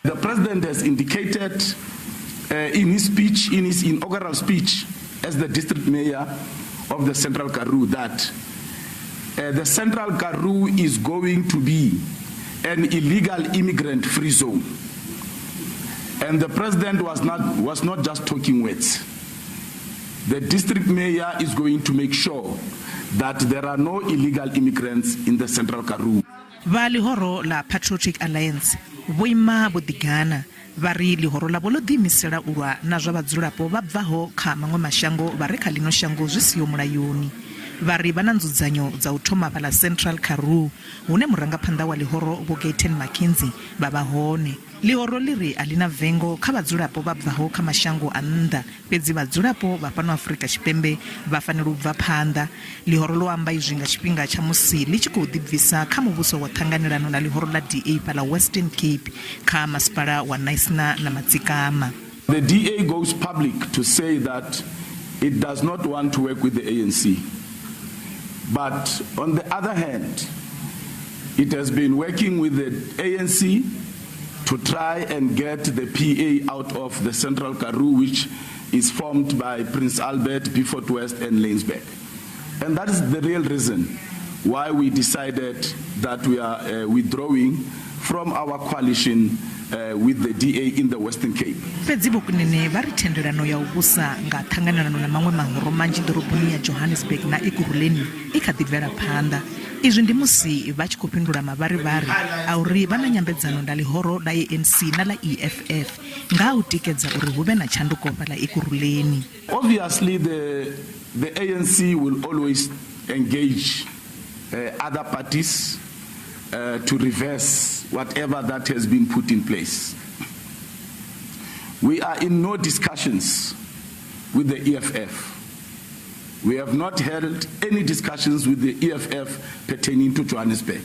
The president has indicated in his speech, in his inaugural speech as the district mayor of the Central Karoo, that the Central Karoo is going to be an illegal immigrant-free zone. And the president was not just talking words. The district mayor is going to make sure that there are no illegal immigrants in the Central Karoo. Va Lihoro la Patriotic Alliance, Boima Bodigana, Vari Lihoro la Bolo di Misera Ura, na vhadzulapo bvaho kha manwe mashango vhari kha lino shango zwisiho mulayoni. Vari vha na nzudzanyo dza u thoma fhala Central Karoo hune murangaphanḓa wa Lihoro Vho Gaten Mackenzie vha vha hone. Lihoro liri alina vengo kha vhadzulapo vha bvaho kha mashango a nnḓa fhedzi vhadzulapo vha fhano Afrika Tshipembe vha fanela u bva phanḓa. Lihoro lo amba izwi nga tshifhinga tsha musi li tshi khou ḓibvisa kha muvhuso wa thanganelano na Lihoro la DA fhala Western Cape kha masipala wa Naisna na Matsikama. The DA goes public to say that it does not want to work with the ANC. But on the other hand, it has been working with the ANC to try and get the PA out of the Central Karoo, which is formed by Prince Albert, Beaufort West, and Laingsburg. And that is the real reason why we decided that we are withdrawing from our coalition with the DA in the Western Cape. Fedzi bokunene vari thendelano ya ubusa nga thanganelano na manwe mahoro manji ḓoroboni ya Johannesburg na Ekurhuleni ikha ḓibvela phanḓa. Izwi ndi musi vha tshi khou fhindula mavharivhari a uri vha na nyambedzano na Lihoro la ANC na la EFF nga u tikedza uri hu vhe na tshanduko fhala Ekurhuleni. Obviously the ANC will always engage other parties to reverse whatever that has been put in place. We are in no discussions with the EFF. We have not held any discussions with the EFF pertaining to Johannesburg.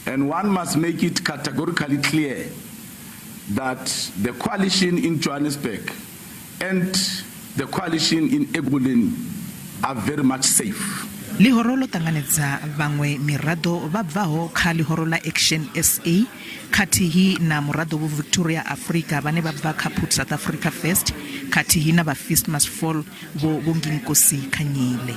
And one must make it categorically clear that the coalition in Johannesburg and the coalition in Ekurhuleni are very much safe. Lihoro lo tanganedza vhaṅwe mirado vha bvaho kha Lihoro la Action SA khathihi na murado wa Victoria Africa vhane vha bva kha Put South Africa First khathihi na vha Feast Must Fall vho Nginkosi Khanyile.